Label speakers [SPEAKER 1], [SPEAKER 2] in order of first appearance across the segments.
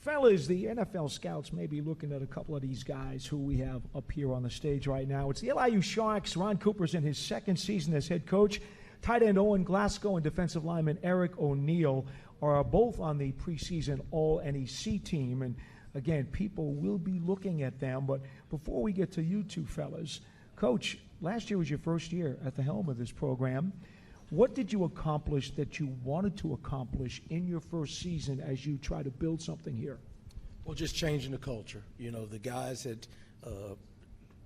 [SPEAKER 1] Fellas, the NFL scouts may be looking at a couple of these guys who we have up here on the stage right now. It's the LIU Sharks. Ron Cooper's in his second season as head coach. Tight end Owen Glascoe and defensive lineman Eric O'Neill are both on the preseason All-NEC team. And, again, people will be looking at them. But before we get to you two fellas, Coach, last year was your first year at the helm of this program. What did you accomplish that you wanted to accomplish in your first season as you try to build something here?
[SPEAKER 2] Well, just changing the culture. You know, the guys had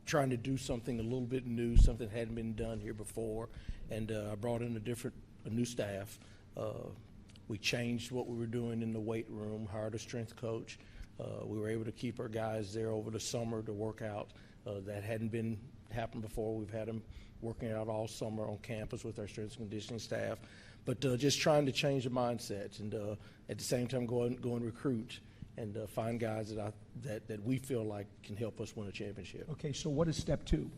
[SPEAKER 2] trying to do something a little bit new, something that hadn't been done here before, and I brought in a new staff. We changed what we were doing in the weight room, hired a strength coach. We were able to keep our guys there over the summer to work out. That hadn't been happened before. We've had them working out all summer on campus with our strength and conditioning staff, but just trying to change the mindset and at the same time go and recruit and find guys that we feel like can help us win a championship.
[SPEAKER 1] Okay, so what is step two?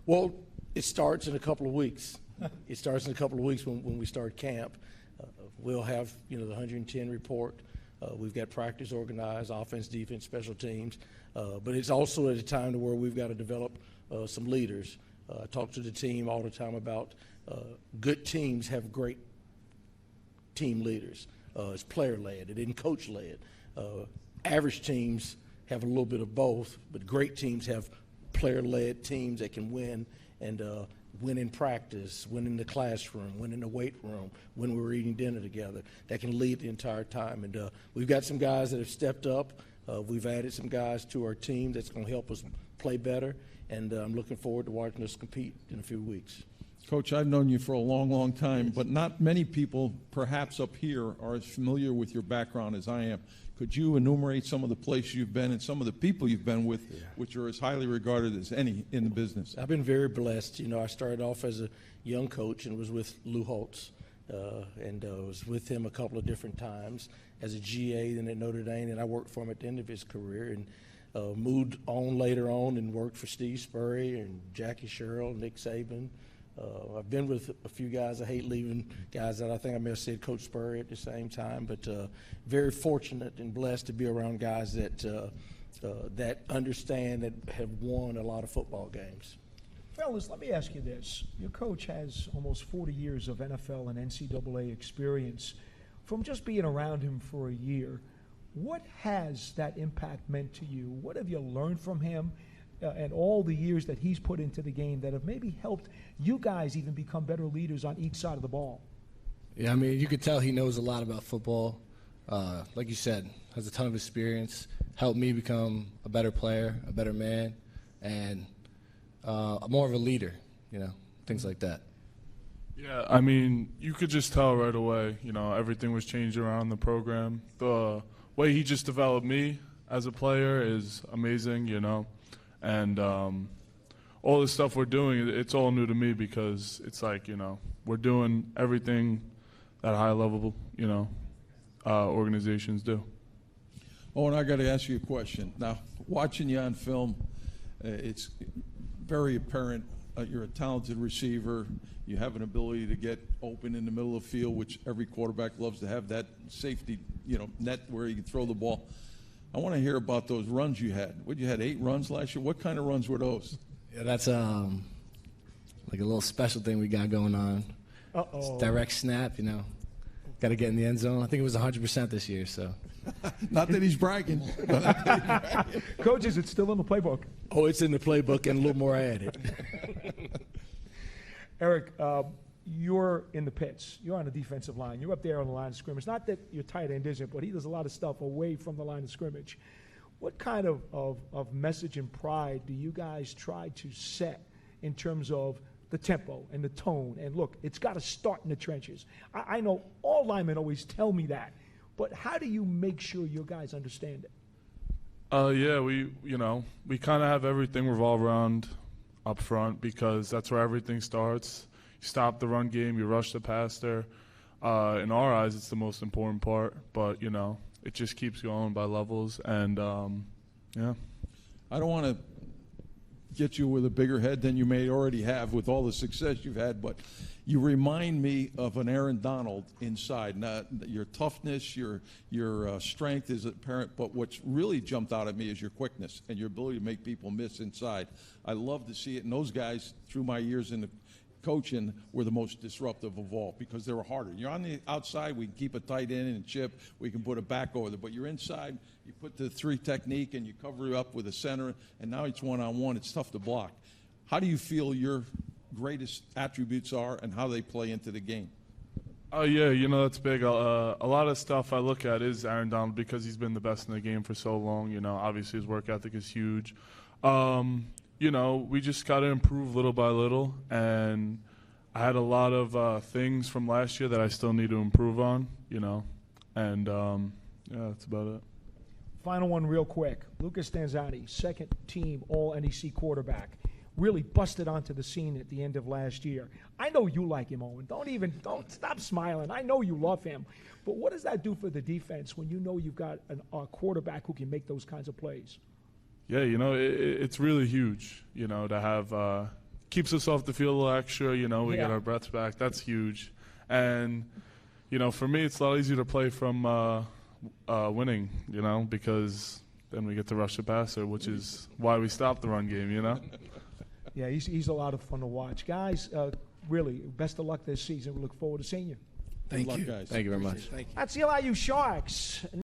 [SPEAKER 2] Well, it starts in a couple of weeks. It starts in a couple of weeks when we start camp. We'll have the 110 report. We've got practice organized, offense, defense, special teams, but it's also at a time to where we've got to develop some leaders. I talk to the team all the time about good teams have great team leaders. It's player-led. It isn't coach-led. Average teams have a little bit of both, but great teams have player-led teams that can win and win in practice, win in the classroom, win in the weight room, when we're eating dinner together, that can lead the entire time. And we've got some guys that have stepped up. We've added some guys to our team that's going to help us play better, and I'm looking forward to watching us compete in a few weeks.
[SPEAKER 3] Coach, I've known you for a long, long time, but not many people, perhaps up here, are as familiar with your background as I am. Could you enumerate some of the places you've been and some of the people you've been with, which are as highly regarded as any in the business?
[SPEAKER 2] I've been very blessed. I started off as a young coach and was with Lou Holtz, and was with him a couple of different times as a GA, then at Notre Dame, and I worked for him at the end of his career, and moved on later on and worked for Steve Spurrier and Jackie Sherrill, Nick Saban. I've been with a few guys. I hate leaving guys that I think I may have said Coach Spurrier at the same time, but very fortunate and blessed to be around guys that understand, that have won a lot of football games.
[SPEAKER 1] Fellas, let me ask you this. Your coach has almost 40 years of NFL and NCAA experience. From just being around him for a year, what has that impact meant to you? What have you learned from him and all the years that he's put into the game that have maybe helped you guys even become better leaders on each side of the ball?
[SPEAKER 4] Yeah, I mean, you could tell he knows a lot about football. Like you said, has a ton of experience, helped me become a better player, a better man, and more of a leader, things like that.
[SPEAKER 5] Yeah, I mean, you could just tell right away, everything was changed around the program. The way he just developed me as a player is amazing, and all the stuff we're doing, it's all new to me because it's like, we're doing everything that high-level, organizations do.
[SPEAKER 3] Oh, and I got to ask you a question. Now, watching you on film, it's very apparent you're a talented receiver. You have an ability to get open in the middle of the field, which every quarterback loves to have that safety, net where you can throw the ball. I want to hear about those runs you had. You had 8 runs last year? What kind of runs were those?
[SPEAKER 4] Yeah, that's like a little special thing we got going on. It's direct snap, Got to get in the end zone. I think it was 100% this year, so.
[SPEAKER 3] Not that he's bragging.
[SPEAKER 1] Coach, is it still in the playbook?
[SPEAKER 2] Oh, it's in the playbook and a little more added.
[SPEAKER 1] Eric, you're in the pits. You're on the defensive line. You're up there on the line of scrimmage. Not that your tight end isn't, but he does a lot of stuff away from the line of scrimmage. What kind of message and pride do you guys try to set in terms of the tempo and the tone? And look, it's got to start in the trenches. I know all linemen always tell me that, but how do you make sure your guys understand it?
[SPEAKER 5] Yeah, we kind of have everything revolve around up front because that's where everything starts. You stop the run game, you rush the passer. In our eyes, it's the most important part, but, it just keeps going by levels. And, yeah.
[SPEAKER 3] I don't want to get you with a bigger head than you may already have with all the success you've had, but you remind me of an Aaron Donald inside. Now, your toughness, your strength is apparent, but what's really jumped out at me is your quickness and your ability to make people miss inside. I love to see it, and those guys, through my years in the coaching, were the most disruptive of all because they were harder. You're on the outside, we can keep a tight end and chip, we can put a back over there, but you're inside, you put the 3 technique and you cover it up with a center, and now it's one-on-one, it's tough to block. How do you feel your greatest attributes are and how they play into the game?
[SPEAKER 5] Oh, yeah, that's big. A lot of stuff I look at is Aaron Donald because he's been the best in the game for so long. Obviously his work ethic is huge. We just got to improve little by little, and I had a lot of things from last year that I still need to improve on, and that's about it.
[SPEAKER 1] Final one real quick. Lucas Stanzani, second-team All-NEC quarterback, really busted onto the scene at the end of last year. I know you like him, Owen. Don't stop smiling. I know you love him. But what does that do for the defense when you know you've got a quarterback who can make those kinds of plays?
[SPEAKER 5] Yeah, it's really huge, to have keeps us off the field a little extra, we get our breaths back. That's huge. And, for me, it's a lot easier to play from winning, because then we get to rush the passer, which is why we stopped the run game,
[SPEAKER 1] Yeah, he's a lot of fun to watch. Guys, really, best of luck this season. We look forward to seeing you.
[SPEAKER 2] Thank you.
[SPEAKER 3] Guys.
[SPEAKER 4] Thank you very much.
[SPEAKER 2] Thank you.
[SPEAKER 1] That's the LIU Sharks.